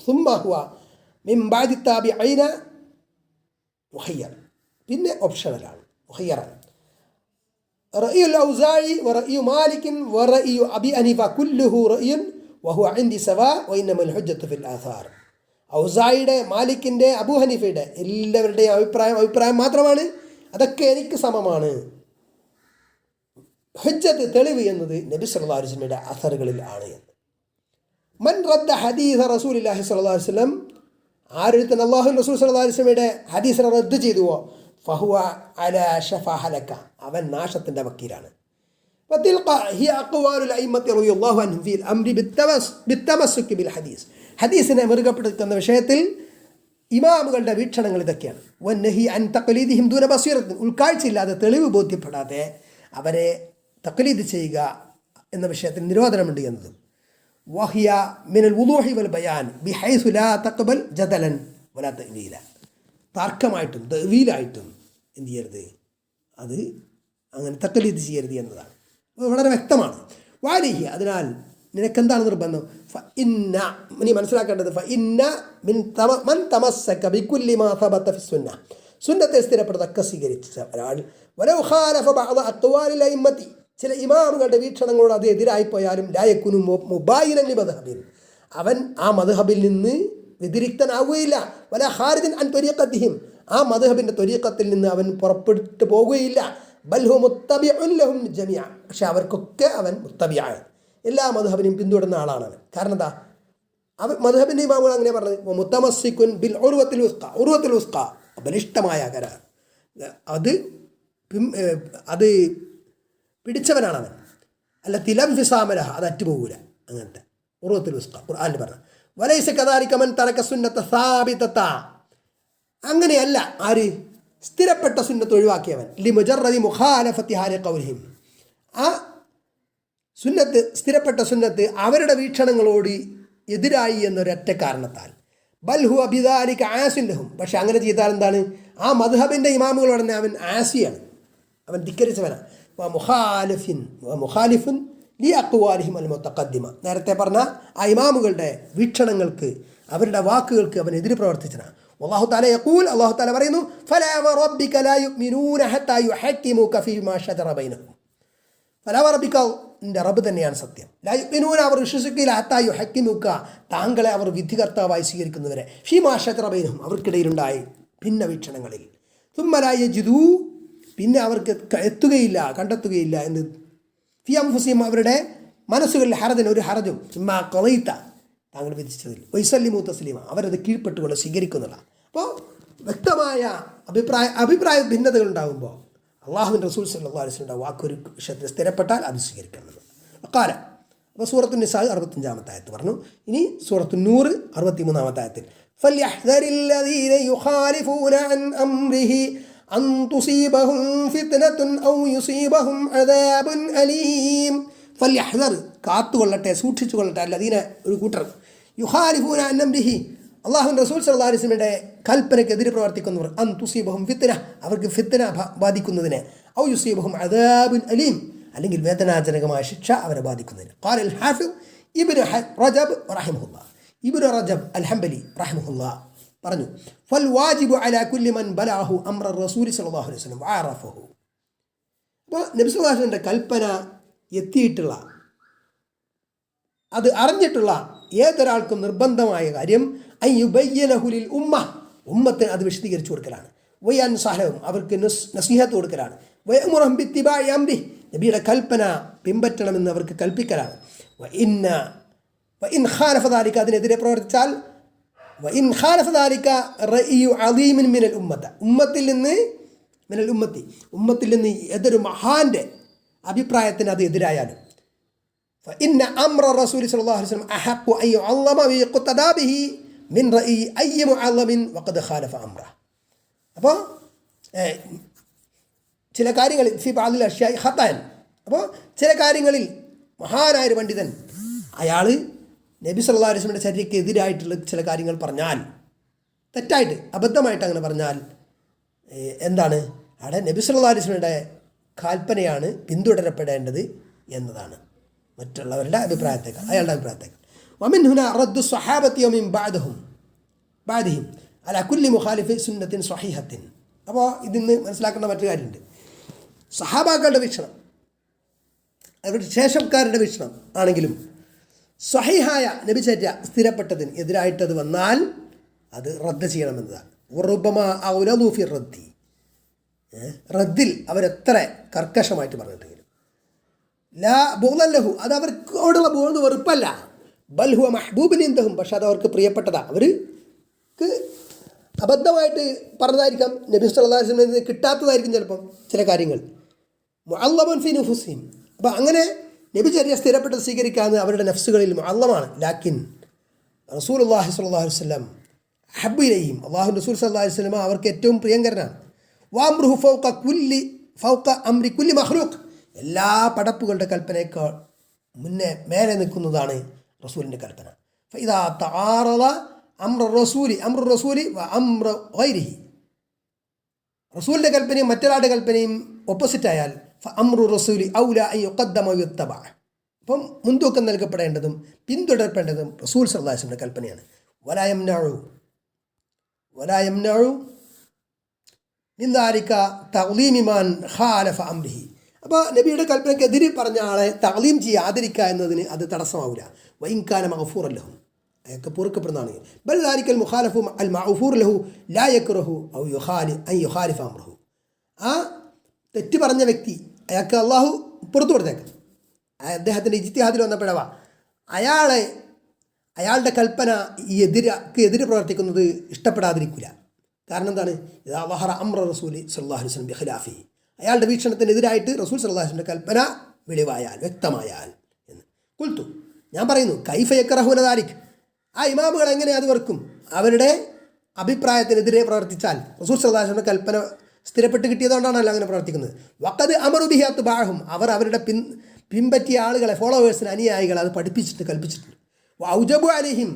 സുമ്മ ഹുവ മിൻ ബഅദി താബിഈന മുഖയ്യർ, പിന്നെ ഓപ്ഷണലാണ്, മുഖയ്യറാണ്. റഅയു ഔസാഇ വറഅയു മാലികിൻ വറഅയു അബി ഹനീഫ കുല്ലുഹു റഅയുൻ വഹുവ ഇൻദി സവാ വഇന്നമൽ ഹുജ്ജത്തു ഫിൽ ആഥാർ. ഔസായിയുടെ, മാലിക്കിൻ്റെ, അബൂ ഹനീഫയുടെ എല്ലാവരുടെയും അഭിപ്രായം മാത്രമാണ്, അതൊക്കെ എനിക്ക് സമമാണ്. ഹുജ്ജത്ത്, തെളിവ് എന്നത് നബി സല്ലല്ലാഹു അലൈഹി വസല്ലമയുടെ അസറുകളിൽ ആണ് എന്ന്. മൻ റദ്ദ ഹദീസ റസൂലില്ലാഹി സ്വല്ലല്ലാഹു അലൈഹി വസല്ലം, ആരൊരുത്തൻ അല്ലാഹു റസൂൽ സ്വല്ലല്ലാഹു അലൈഹി വസല്ലമയുടെ ഹദീസിനെ റദ്ദ് ചെയ്തുവോ ഫഹുവ അലാ ഷഫാ ഹലക, അവൻ നാശത്തിൻ്റെ വക്കീലാണ്. وتلك هي أقوال الأئمة رضي الله عنهم في الأمر بالتمسك بالحديث. ഹദീസിനെ മുറുകപ്പെടുത്തുന്ന വിഷയത്തിൽ ഇമാമുകളുടെ വീക്ഷണങ്ങൾ ഇതൊക്കെയാണ്. വന്നഹി അൻ തഖ്ലീദിഹിം ദൂന ബസീറത്തിൻ, ഉൾക്കാഴ്ചയില്ലാതെ തെളിവ് ബോധ്യപ്പെടാതെ അവരെ തഖ്ലീദ് ചെയ്യുക എന്ന വിഷയത്തിൽ നിരോധനമുണ്ട് എന്നതും. വഹിയ മിനൽ വുളൂഹി വൽ ബയാൻ ബിഹൈസു ലാ തഖ്ബൽ ജദലൻ വലാ തഅ്വീല, തർക്കമായിട്ടും തഅ്വീലായിട്ടും എന്ത് ചെയ്യരുത്, അത് അങ്ങനെ തഖ്ലീദ് ചെയ്യരുത് എന്നതാണ്. വളരെ വ്യക്തമാണ്. വാലിഹി, അതിനാൽ നിനക്കെന്താണ് നിർബന്ധം? നീ മനസ്സിലാക്കേണ്ടത് മൻ തമസ്സക ബികുല്ലി മാ സബത ഫി സുന്ന, സുന്നത്തെ സ്ഥിരപ്പെടുത്തൊക്കെ സ്വീകരിച്ച ഒരാൾ, വലൗ ഖാലഫ ബഅദ അഖ്വാലിൽ അഇമ്മത്തി, ചില ഇമാമുകളുടെ വീക്ഷണങ്ങളോട് അത് എതിരായിപ്പോയാലും, ലാ യകുനു മുബായിനൻ ലിമദ്ഹബിൻ, അവൻ ആ മദ്ഹബിൽ നിന്ന് വ്യതിരിക്തനാവുകയില്ല. വല ഖാരിജൻ അൻ ത്വരീഖത്തിഹിം, ആ മദ്ഹബിൻ്റെ ത്വരീഖത്തിൽ നിന്ന് അവൻ പുറപ്പെട്ടു പോകുകയില്ല. ബൽ ഹു മുത്തബിഉൻ ലഹും ജമീഅ, പക്ഷെ അവർക്കൊക്കെ അവൻ മുത്തബിയാണ്, എല്ലാ മദ്ഹബിനെയും പിന്തുടരുന്ന ആളാണ് അവൻ. കാരണം എന്താ, മദ്ഹബിൻ്റെ ഇമാമുകൾ അങ്ങനെ പറഞ്ഞത്, മുത്തമസ്സിക്കുൻ ബിൽ ഉർവത്തിൽ ഉസ്ഖ, ബലിഷ്ഠമായ കരാർ, അത് പിടിച്ചവനാണ് അവൻ. അല്ല തിലം ഫിസാമലഹ, അത് അറ്റുപോകൂല. അങ്ങനത്തെ ഉറൂത്തുൽ ഉസ്ഖ ഖുർആനിൽ പറഞ്ഞ വലൈസ കദാലിക മൻ തറക സുന്നത സാബിതത, അങ്ങനെയല്ല ആര് സ്ഥിരപ്പെട്ട സുന്നത്ത് ഒഴിവാക്കിയവൻ. ലിമുജറദി മുഖാലഫത്തി ഹാലി ഖൗലിഹിം, ആ സുന്നത്ത് സ്ഥിരപ്പെട്ട സുന്നത്ത് അവരുടെ വീക്ഷണങ്ങളോട് എതിരായി എന്നൊരൊറ്റ കാരണത്താൽ. ബൽ ഹുവ ബിദാലിക ആസിൻ ലഹും, പക്ഷെ അങ്ങനെ ചെയ്താൽ എന്താണ്? ആ മദ്ഹബിൻ്റെ ഇമാമുകളോട് തന്നെ അവൻ ആസിയാണ്, അവൻ ധിക്കരിച്ചവനാണ്. മുഖാലിഫുൻ ലി അഖ്വാലിഹിം അൽ മുതഖദ്ദിമ, നേരത്തെ പറഞ്ഞ ആ ഇമാമുകളുടെ വീക്ഷണങ്ങൾക്ക് അവരുടെ വാക്കുകൾക്ക് അവൻ എതിര് പ്രവർത്തിച്ചതാണ്. അല്ലാഹു തആല യഖൂൽ, അല്ലാഹു തആല പറയുന്നു ഫലാ വറബ്ബിക ലാ യുഅ്മിനൂന ഹത്താ യുഹക്കിമുക ഫീമാ ശജറ ബൈനഹും. ഫലാ വറബ്ബിക, നിന്റെ റബ്ബ് തന്നെയാണ് സത്യം. ലാ യുഅ്മിനൂന, അവർ വിശ്വസിക്കില്ല. ഹത്താ യുഹക്കിമുക, താങ്കളെ അവർ വിധികർത്താവായി സ്വീകരിക്കുന്നവരെ. ഫീമാ ശജറ ബൈനഹും, അവർക്കിടയിലുണ്ടായി ഭിന്ന വീക്ഷണങ്ങളിൽ. സുമ്മ ലാ യജിദൂ, പിന്നെ അവർക്ക് കണ്ടെത്തുകയില്ല എന്ന് ഫി അൻഫുസിഹിം, അവരുടെ മനസ്സുകളിൽ ഹറജൻ, ഒരു ഹറജും ഇമ്മാ ഖളൈത, താങ്കൾ വിധിച്ചതിൽ, വൈസല്ലിമു തസ്ലീമ, അവരത് കീഴ്പ്പെട്ടുകൊണ്ട് സ്വീകരിക്കുന്നതാണ്. അപ്പോൾ വ്യക്തമായ അഭിപ്രായ ഭിന്നതകൾ ഉണ്ടാകുമ്പോൾ അള്ളാഹുവിൻ്റെ റസൂൽ സല്ലല്ലാഹു അലൈഹി വസല്ലം വാക്കൊരു വിഷയത്തിൽ സ്ഥിരപ്പെട്ടാൽ അത് സ്വീകരിക്കണം. അക്കാല അപ്പോൾ സൂറത്തു നിസാ 65-ാമത്തെ ആയത്ത് പറഞ്ഞു. ഇനി സൂറത്തു നൂർ 63-ാമത്തെ ആയത്തിൽ ഫൽയഹ്ദരില്ലദീന യുഖാലിഫൂന അൻ അംരിഹി അൻ തുസീബഹും ഫിത്നത്തുൻ ഔ യുസീബഹും അദാബുൻ അലീം. ഫൽയഹ്ദർ, കാത്തുകൊള്ളട്ടെ, സൂക്ഷിച്ചു കൊള്ളട്ടെ, അല്ലദീന, ഒരു കൂട്ടർ, യുഖാലിഫൂന അൻ അംരിഹി, അള്ളാഹുവിൻ്റെ റസൂൽ സല്ലല്ലാഹു അലൈഹി വസല്ലമയുടെ കൽപ്പനയ്ക്കെതിരെ പ്രവർത്തിക്കുന്നവർ, അൻ തുസീബഹും ഫിത്ന, അവർക്ക് ഫിത്ന ബാധിക്കുന്നതിന്, ഔ യുസീബഹും അദാബുൻ അലീം, അല്ലെങ്കിൽ വേദനാജനകമായ ശിക്ഷ അവരെ ബാധിക്കുന്നതിന്. ഖാല അൽ ഹാഫിദ് ഇബ്നു റജബ് റഹിമഹുല്ലാഹ്, ഇബ്നു റജബ് അൽ ഹംബലി റഹിമഹുല്ലാഹ് പറഞ്ഞു ഫൽ വാജിബു അലാ കുല്ലി മൻ ബലഅഹു അംറ റസൂൽ സല്ലല്ലാഹു അലൈഹി വസല്ലം വഅറഫഹു. അപ്പോൾ നബി സല്ലല്ലാഹു അലൈഹി വസല്ലമയുടെ കൽപ്പന എത്തിയിട്ടുള്ള, അത് അറിഞ്ഞിട്ടുള്ള ഏതൊരാൾക്കും നിർബന്ധമായ കാര്യം അയ്യുബയ്യനഹു ലിൽ ഉമ്മ, ഉമ്മത്തിന് അത് വിശദീകരിച്ചു കൊടുക്കലാണ്. വയൻസഹലഹും, അവർക്ക് നസീഹത്ത് കൊടുക്കലാണ്. വയഅ്മുറുഹും ബിത്തിബാഇ അംരി, നബിയുടെ കൽപ്പന പിൻപറ്റണമെന്ന് അവർക്ക് കൽപ്പിക്കലാണ്. വഇൻ ഖാലഫ ദാലിക, അതിനെതിരെ പ്രവർത്തിച്ചാൽ, വഇൻ ഖാലഫ ദാലിക റഅയു അദീമിൻ മിനൽ ഉമ്മത, ഉമ്മത്തിൽ നിന്ന് ഏതൊരു മഹാന്റെ അഭിപ്രായത്തിന് അത് എതിരായാലും, ഫഇന്ന അംറ റസൂലി സ്വല്ലല്ലാഹു അലൈഹി വസല്ലം അഹഖു അൻ യുഅല്ലമ വയുഖ്തദാ ബിഹി മിൻ റഅയി അയ്യ മുഅല്ലമിൻ വഖദ് ഖാലഫ അംറ. അപ്പോൾ ചില കാര്യങ്ങളിൽ ഫി ബഅദിൽ അഷ്യാഇ ഖതഅൻ, അപ്പോൾ ചില കാര്യങ്ങളിൽ മഹാനായൊരു പണ്ഡിതൻ അയാൾ നബി സല്ലല്ലാഹു അലൈഹി വസല്ലമയുടെ ചര്യയ്ക്ക് എതിരായിട്ടുള്ള ചില കാര്യങ്ങൾ പറഞ്ഞാൽ, തെറ്റായിട്ട് അബദ്ധമായിട്ട് അങ്ങനെ പറഞ്ഞാൽ എന്താണ് അവിടെ നബി സല്ലല്ലാഹു അലൈഹി വസല്ലമയുടെ കൽപ്പനയാണ് പിന്തുടരപ്പെടേണ്ടത് എന്നതാണ്, മറ്റുള്ളവരുടെ അഭിപ്രായത്തേക്കാൾ, അയാളുടെ അഭിപ്രായത്തേക്കാൾ. വമിൻ ഹുന റദ്ദു സ്വഹാബത്തി വമിൻ ബഅദിഹിം അലാ കുല്ലി മുഖാലിഫി സുന്നത്തിൻ സ്വഹീഹത്തിൻ. അപ്പോൾ ഇതിന്ന് മനസ്സിലാക്കേണ്ട മറ്റൊരു കാര്യമുണ്ട്. സഹാബാക്കളുടെ വീക്ഷണം, അവരുടെ ശേഷക്കാരുടെ വീക്ഷണം ആണെങ്കിലും സ്വഹീഹായ നബിചര്യ സ്ഥിരപ്പെട്ടതിന് എതിരായിട്ടത് വന്നാൽ അത് റദ്ദ് ചെയ്യണമെന്നതാണ്. റുബമാ ഔലദു ഫി റദ്ദി, റദ്ദിൽ അവരെത്ര കർക്കശമായിട്ട് പറഞ്ഞിട്ടെങ്കിലും, ലാ ബുഗ്ളൻ ലഹു, അത് അവർക്കോടുള്ള ബുഗ്ള് വെറുപ്പല്ല, ബൽ ഹുവ മഹ്ബൂബുൻ ഇൻദഹും, പക്ഷെ അത് അവർക്ക് പ്രിയപ്പെട്ടതാണ്. അവർക്ക് അബദ്ധമായിട്ട് പറഞ്ഞതായിരിക്കാം, നബി സല്ലല്ലാഹു അലൈഹി വസല്ലം കിട്ടാത്തതായിരിക്കും ചിലപ്പം ചില കാര്യങ്ങൾ. മുഅല്ലമുൻ ഫി നുഫൂസിഹിം, അപ്പോൾ അങ്ങനെ നബിചര്യ സ്ഥിരപ്പെട്ടത് സ്വീകരിക്കാവുന്ന അവരുടെ നഫ്സുകളിൽ മുഅല്ലമാണ്. ലാക്കിൻ റസൂലുള്ളാഹി സ്വല്ലല്ലാഹു അലൈഹി വസല്ലം അഹബ്ബു ഇലൈഹിം, അല്ലാഹു റസൂൽ സല്ലല്ലാഹു അലൈഹി വസല്ലം അവർക്ക് ഏറ്റവും പ്രിയങ്കരനാണ്. വഅംറുഹു ഫൗക അംരി കുല്ലി മഖ്ലൂഖ്, എല്ലാ പടപ്പുകളുടെ കൽപ്പനയേക്കാൾ മേലെ നിൽക്കുന്നതാണ് റസൂലിൻ്റെ കൽപ്പന. ഫഇദാ തആറദ അംറു റസൂലി വ അംറു ഗൈരിഹി, റസൂലിൻ്റെ കൽപ്പനയും മറ്റൊരാളുടെ കൽപ്പനയും ഓപ്പോസിറ്റായാൽ അംറു റസൂലി ഔലാ അൻ യുഖദ്ദമ വയുത്തബ, അപ്പം മുൻതൂക്കം നൽകപ്പെടേണ്ടതും പിന്തുടരപ്പെടേണ്ടതും റസൂൽ സല്ലല്ലാഹു അലൈഹി വസല്ലം കൽപ്പനയാണ്. വലാ യംനഉ മിൻ ദാലിക തഗ്ലീമി മൻ ഖാലഫ അംരിഹി, അപ്പോൾ നബിയുടെ കൽപ്പനയ്ക്കെതിരെ പറഞ്ഞ ആളെ തഗ്ലീം ചെയ്യുക, ആദരിക്കുക എന്നതിന് അത് തടസ്സമാവില്ല. വഇൻ കാന മഗ്ഫൂറൻ ലഹു, അയാൾക്ക് പൊറുക്കപ്പെടുന്നതാണ്. ബൽ ദാലികൽ മുഖാലഫു അൽ മഗ്ഫൂർ ലഹു ലാ യക്റഹു ഔ യുഖാലിഫ അംറഹു, ആ തെറ്റ് പറഞ്ഞ വ്യക്തി അയാൾക്ക് അള്ളാഹു പുറത്തു കൊടുത്തേക്കാം. അദ്ദേഹത്തിൻ്റെ ഇജ്തിഹാദിൽ വന്ന പിഴവാ, അയാളുടെ കൽപ്പന എതിര് പ്രവർത്തിക്കുന്നത് ഇഷ്ടപ്പെടാതിരിക്കില്ല. കാരണം എന്താണ്? ഇദാ വഹറ അംറ റസൂലി സല്ലല്ലാഹു അലൈഹി വസല്ലം ബിഖിലാഫി, അയാളുടെ വീക്ഷണത്തിനെതിരായിട്ട് റസൂൽ സല്ലല്ലാഹു അലൈഹി വസല്ലം കൽപ്പന വെളിവായാൽ, വ്യക്തമായാൽ എന്ന്. കുൽത്തു, ഞാൻ പറയുന്നു, കൈഫ യക്റഹൂന ദാലിക്, ആ ഇമാമുകൾ എങ്ങനെ അത് വെറുക്കും? അവരുടെ അഭിപ്രായത്തിനെതിരെ പ്രവർത്തിച്ചാൽ. റസൂൽ സല്ലല്ലാഹു അലൈഹി വസല്ലം കൽപ്പന സ്ഥിരപ്പെട്ട് കിട്ടിയതുകൊണ്ടാണല്ലോ അങ്ങനെ പ്രവർത്തിക്കുന്നത്. വഖദ് അമറു ബിഹി അത്ബാഅഹും, അവർ അവരുടെ പിൻപറ്റിയ ആളുകളെ, ഫോളോവേഴ്സിന്, അനുയായികളെ അത് പഠിപ്പിച്ചിട്ട് കൽപ്പിച്ചിട്ടുണ്ട്. വഔജബു അലൈഹിം,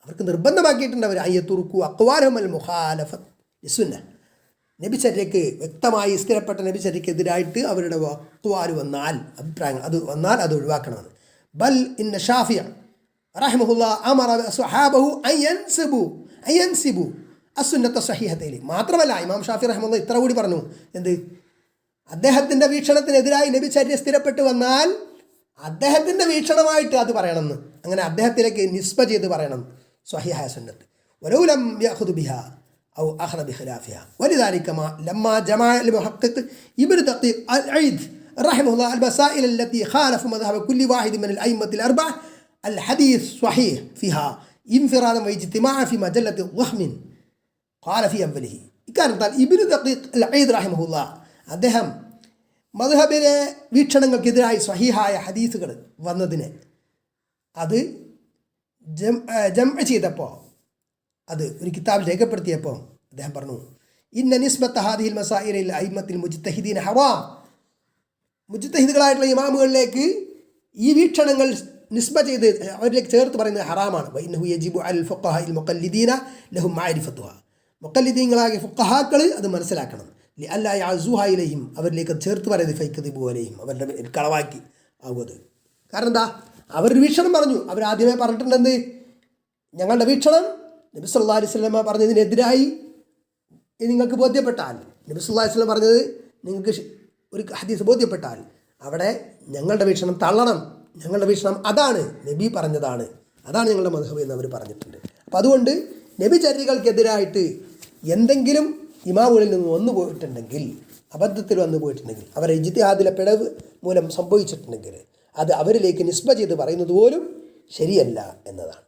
അവർക്ക് നിർബന്ധമാക്കിയിട്ടുണ്ട് അവർ അയ്യത്തുറുക്കു അഖ്വാലഹും അൽ മുഖാലഫത്ത് ലിസുന്ന, നബിചര്യക്ക് വ്യക്തമായി സ്ഥിരപ്പെട്ട നബിചര്യക്കെതിരായിട്ട് അവരുടെ അഖ്വാൽ വന്നാൽ, അഭിപ്രായങ്ങൾ അത് വന്നാൽ അത് ഒഴിവാക്കണമെന്ന്. ബൽ ഇന്ന ഷാഫിയ റഹിമഹുല്ലാ അമറ സ്വഹാബഹു അയ്യൻസിബു അസുന്നത്ത സഹീഹത്തൈനി. മാത്രമല്ല ഇമാം ഷാഫി റഹിമഹുല്ലാ ഇത്ര കൂടി പറഞ്ഞു, എന്ത്? അദ്ദേഹത്തിൻ്റെ വീക്ഷണത്തിനെതിരായി നബിചര്യ സ്ഥിരപ്പെട്ട് വന്നാൽ അദ്ദേഹത്തിൻ്റെ വീക്ഷണമായിട്ട് അത് പറയണമെന്ന്, അങ്ങനെ അദ്ദേഹത്തിലേക്ക് നിസ്ബ ചെയ്ത് പറയണം സ്വഹീഹായ സുന്നത്ത്. വലൗലം യഖുദു ബിഹാ ഔ അഖദ ബിഖിലാഫിഹാ വലിദാലിക ലമ്മാ ജമഅ അൽ-മുഹഖഖ് ഇബ്നു ദഖീഖ് അൽ-ഈദ് റഹിമഹുല്ലാ അൽ-മസാഇൽ അല്ലതി ഖാലഫ മദ്ഹബ കുല്ലി വാഹിദ് മിൻ അൽ-അഇമ്മത്തി അൽ-അർബഅ അൽ-ഹദീസ് സ്വഹീഹ് ഫിഹാ ഇൻഫിറാദൻ വഇജ്തിമാഅ ഫി മജല്ലത്തി ളഹ്മിൻ ഖാല ഫി അവലിഹി. ഇക്കാരണത്താൽ ഇബ്നു ദഖീഖ് അൽ-ഈദ് റഹിമഹുല്ലാ അദ്ദേഹം മദ്ഹബിലെ വീക്ഷണങ്ങൾക്കെതിരായി സ്വഹീഹായ ഹദീസുകൾ വന്നതിനെ അത് ജംഅ ചെയ്തപ്പോൾ, അത് ഒരു കിതാബിൽ രേഖപ്പെടുത്തിയപ്പോൾ അദ്ദേഹം പറഞ്ഞു, ഇന്ന നിസ്ബത്ത ഹാദിഹിൽ മസായിലിൽ അയിമ്മത്തിൽ മുജ്തഹിദീന ഹറാം, മുജ്തഹിദുകളായിട്ടുള്ള ഇമാമുകളിലേക്ക് ഈ വീക്ഷണങ്ങൾ നിസ്ബ ചെയ്ത് അവരിലേക്ക് ചേർത്ത് പറയുന്നത് ഹറാമാണ്. വഇന്നഹു യജിബു അൽ ഫുഖഹാഇൽ മുഖല്ലിദീന ലഹും മഅരിഫത്തുഹ, മുഖല്ലിദീങ്ങളായ ഫുഖഹാക്കൾ അത് മനസ്സിലാക്കണം. അല്ലാ യഅസുഹ ഇലൈഹിം, അവരിലേക്ക് ചേർത്ത് പറയുന്നത് ഫൈക്കദിബു അലൈഹിം, അവരുടെ കളവാക്കി ആകുന്നത്. കാരണം എന്താ? അവരൊരു വീക്ഷണം പറഞ്ഞു, അവരാദ്യമേ പറഞ്ഞിട്ടുണ്ടെന്ത്? ഞങ്ങളുടെ വീക്ഷണം നബി സല്ലല്ലാഹു അലൈഹി വസല്ലം പറഞ്ഞതിനെതിരായി നിങ്ങൾക്ക് ബോധ്യപ്പെട്ടാൽ, നബി സല്ലല്ലാഹു അലൈഹി വസല്ലം പറഞ്ഞത് നിങ്ങൾക്ക് ഒരു ഹദീസ് ബോധ്യപ്പെട്ടാൽ അവിടെ ഞങ്ങളുടെ വീക്ഷണം തള്ളണം, ഞങ്ങളുടെ വീക്ഷണം അതാണ്, നബി പറഞ്ഞതാണ്, അതാണ് ഞങ്ങളുടെ മദ്ഹബ് എന്ന് അവർ പറഞ്ഞിട്ടുണ്ട്. അപ്പോൾ അതുകൊണ്ട് നബിചര്യകൾക്കെതിരായിട്ട് എന്തെങ്കിലും ഇമാമുകളിൽ നിന്ന് വന്നു പോയിട്ടുണ്ടെങ്കിൽ, അബദ്ധത്തിൽ വന്നു പോയിട്ടുണ്ടെങ്കിൽ, അവരെ ഇജ്തിഹാദിലെ പിഴവ് മൂലം സംഭവിച്ചിട്ടുണ്ടെങ്കിൽ അത് അവരിലേക്ക് നിസ്ബ ചെയ്ത് പറയുന്നത് പോലും ശരിയല്ല എന്നതാണ്.